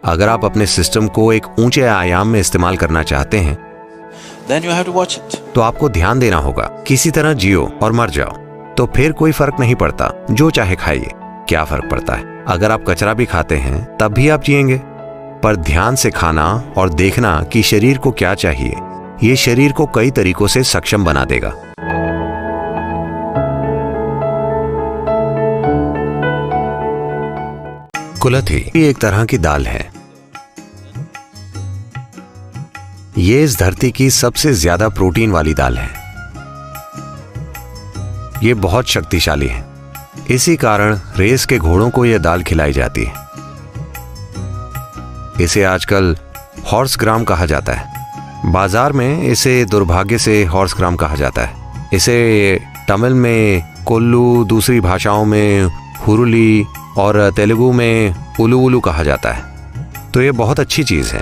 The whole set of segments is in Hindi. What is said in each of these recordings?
अगर आप अपने सिस्टम को एक ऊंचे आयाम में इस्तेमाल करना चाहते हैं then you have to watch it. तो आपको ध्यान देना होगा। किसी तरह जियो और मर जाओ, तो फिर कोई फर्क नहीं पड़ता, जो चाहे खाइए। क्या फर्क पड़ता है? अगर आप कचरा भी खाते हैं तब भी आप जिएंगे। पर ध्यान से खाना और देखना कि शरीर को क्या चाहिए, ये शरीर को कई तरीकों से सक्षम बना देगा। कुलथी एक तरह की दाल है। ये इस धरती की सबसे ज्यादा प्रोटीन वाली दाल है। ये बहुत शक्तिशाली है, इसी कारण रेस के घोड़ों को यह दाल खिलाई जाती है। इसे आजकल हॉर्स ग्राम कहा जाता है। बाजार में इसे दुर्भाग्य से हॉर्स ग्राम कहा जाता है। इसे तमिल में कोल्लू, दूसरी भाषाओं में हुरुली और तेलुगु में उलू उलू कहा जाता है। तो ये बहुत अच्छी चीज है।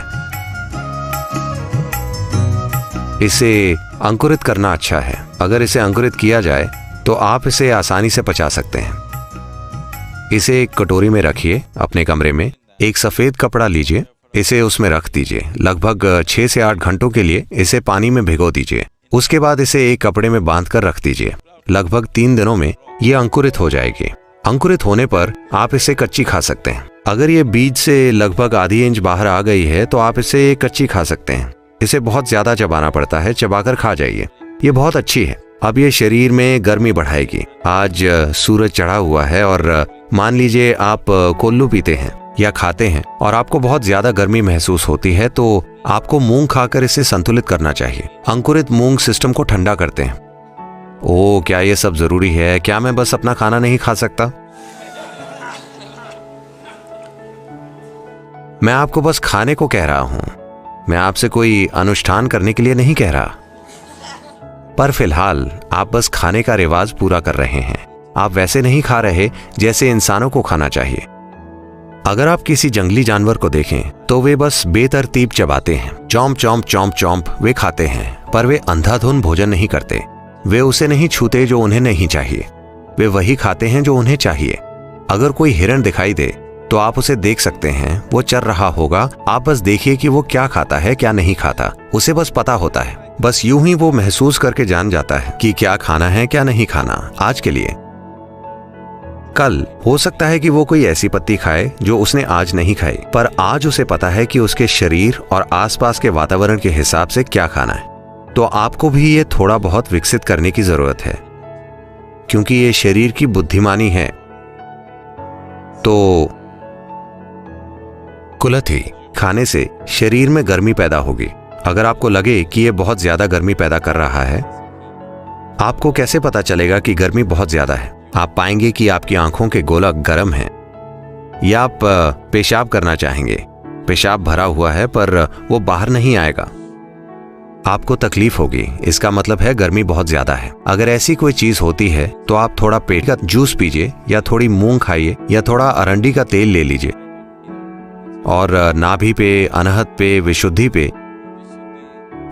इसे अंकुरित करना अच्छा है। अगर इसे अंकुरित किया जाए तो आप इसे आसानी से पचा सकते हैं। इसे एक कटोरी में रखिए अपने कमरे में। एक सफेद कपड़ा लीजिए, इसे उसमें रख दीजिए। लगभग 6 से 8 घंटों के लिए इसे पानी में भिगो दीजिए। उसके बाद इसे एक कपड़े में बांध कर रख दीजिए। लगभग 3 दिनों में ये अंकुरित हो जाएगी। अंकुरित होने पर आप इसे कच्ची खा सकते हैं। अगर ये बीज से लगभग आधी इंच बाहर आ गई है तो आप इसे कच्ची खा सकते हैं। इसे बहुत ज्यादा चबाना पड़ता है, चबाकर खा जाइए। ये बहुत अच्छी है। अब ये शरीर में गर्मी बढ़ाएगी। आज सूरज चढ़ा हुआ है और मान लीजिए आप कोल्लू पीते हैं या खाते हैं और आपको बहुत ज्यादा गर्मी महसूस होती है, तो आपको मूंग खाकर इसे संतुलित करना चाहिए। अंकुरित मूंग सिस्टम को ठंडा करते हैं। ओह, क्या ये सब जरूरी है? क्या मैं बस अपना खाना नहीं खा सकता? मैं आपको बस खाने को कह रहा हूं। मैं आपसे कोई अनुष्ठान करने के लिए नहीं कह रहा। पर फिलहाल आप बस खाने का रिवाज पूरा कर रहे हैं। आप वैसे नहीं खा रहे जैसे इंसानों को खाना चाहिए। अगर आप किसी जंगली जानवर को देखें तो वे बस बेतरतीब चबाते हैं। चौंप चौंप चौंप चौंप वे खाते हैं, पर वे अंधाधुंध भोजन नहीं करते। वे उसे नहीं छूते जो उन्हें नहीं चाहिए। वे वही खाते हैं जो उन्हें चाहिए। अगर कोई हिरण दिखाई दे तो आप उसे देख सकते हैं। वो चर रहा होगा, आप बस देखिए कि वो क्या खाता है, क्या नहीं खाता। उसे बस पता होता है। बस यूं ही वो महसूस करके जान जाता है कि क्या खाना है, क्या नहीं खाना। आज के लिए, कल हो सकता है कि वो कोई ऐसी पत्ती खाए जो उसने आज नहीं खाई, पर आज उसे पता है कि उसके शरीर और आसपास के वातावरण के हिसाब से क्या खाना है। तो आपको भी ये थोड़ा बहुत विकसित करने की जरूरत है, क्योंकि ये शरीर की बुद्धिमानी है। तो कुलथी खाने से शरीर में गर्मी पैदा होगी। अगर आपको लगे कि ये बहुत ज्यादा गर्मी पैदा कर रहा है, आपको कैसे पता चलेगा कि गर्मी बहुत ज्यादा है? आप पाएंगे कि आपकी आंखों के गोलक गर्म हैं, या आप पेशाब करना चाहेंगे। पेशाब भरा हुआ है पर वो बाहर नहीं आएगा। आपको तकलीफ होगी, इसका मतलब है गर्मी बहुत ज्यादा है। अगर ऐसी कोई चीज होती है तो आप थोड़ा पेट का जूस पीजिए, या थोड़ी मूंग खाइए, या थोड़ा अरंडी का तेल ले लीजिए। और नाभि पे, अनहद पे, विशुद्धि पे,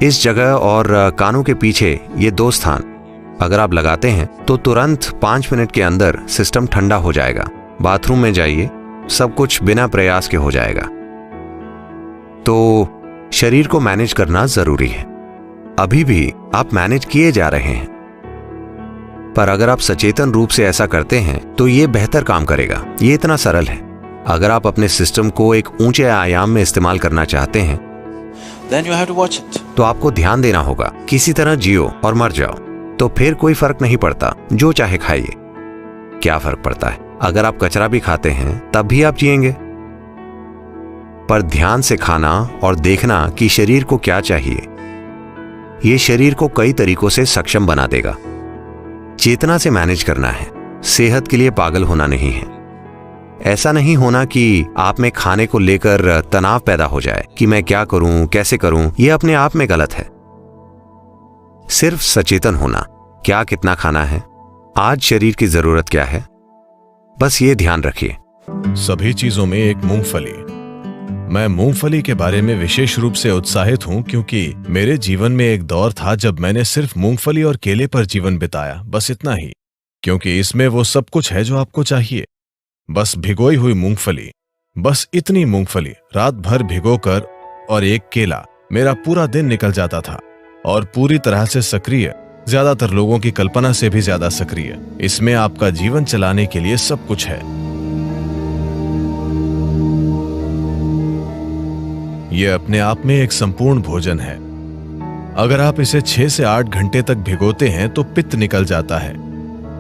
इस जगह और कानों के पीछे ये 2 स्थान अगर आप लगाते हैं तो तुरंत 5 मिनट के अंदर सिस्टम ठंडा हो जाएगा। बाथरूम में जाइए, सब कुछ बिना प्रयास के हो जाएगा। तो शरीर को मैनेज करना जरूरी है। अभी भी आप मैनेज किए जा रहे हैं, पर अगर आप सचेतन रूप से ऐसा करते हैं तो ये बेहतर काम करेगा। ये इतना सरल है। अगर आप अपने सिस्टम को एक ऊंचे आयाम में इस्तेमाल करना चाहते हैं then you have to watch it. तो आपको ध्यान देना होगा। किसी तरह जियो और मर जाओ, तो फिर कोई फर्क नहीं पड़ता, जो चाहे खाइए। क्या फर्क पड़ता है? अगर आप कचरा भी खाते हैं तब भी आप जिएंगे। पर ध्यान से खाना और देखना कि शरीर को क्या चाहिए, ये शरीर को कई तरीकों से सक्षम बना देगा। चेतना से मैनेज करना है। सेहत के लिए पागल होना नहीं है। ऐसा नहीं होना कि आप में खाने को लेकर तनाव पैदा हो जाए कि मैं क्या करूं, कैसे करूं। यह अपने आप में गलत है। सिर्फ सचेतन होना, क्या कितना खाना है, आज शरीर की जरूरत क्या है, बस ये ध्यान रखिए। सभी चीजों में एक मूंगफली। मैं मूंगफली के बारे में विशेष रूप से उत्साहित हूं क्योंकि मेरे जीवन में एक दौर था जब मैंने सिर्फ मूंगफली और केले पर जीवन बिताया, बस इतना ही। क्योंकि इसमें वो सब कुछ है जो आपको चाहिए। बस भिगोई हुई मूंगफली, बस इतनी मूंगफली रात भर भिगोकर और एक केला, मेरा पूरा दिन निकल जाता था। और पूरी तरह से सक्रिय, ज्यादातर लोगों की कल्पना से भी ज्यादा सक्रिय। इसमें आपका जीवन चलाने के लिए सब कुछ है। यह अपने आप में एक संपूर्ण भोजन है। अगर आप इसे 6 से 8 घंटे तक भिगोते हैं तो पित्त निकल जाता है।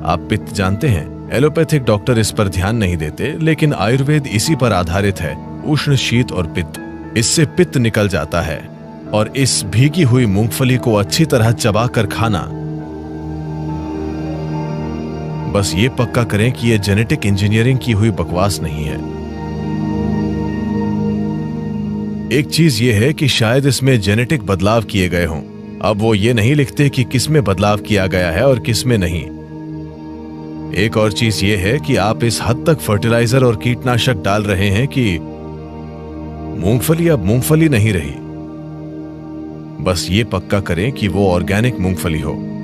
आप पित्त जानते हैं, एलोपैथिक डॉक्टर इस पर ध्यान नहीं देते, लेकिन आयुर्वेद इसी पर आधारित है। उष्ण, शीत और पित्त, इससे पित्त निकल जाता है। और इस भीगी हुई मूंगफली को अच्छी तरह चबाकर खाना। बस ये पक्का करें कि यह जेनेटिक इंजीनियरिंग की हुई बकवास नहीं है। एक चीज यह है कि शायद इसमें जेनेटिक बदलाव किए गए हों। अब वो ये नहीं लिखते कि किस में बदलाव किया गया है और किस में नहीं। एक और चीज यह है कि आप इस हद तक फर्टिलाइजर और कीटनाशक डाल रहे हैं कि मूंगफली अब मूंगफली नहीं रही। बस ये पक्का करें कि वो ऑर्गेनिक मूंगफली हो।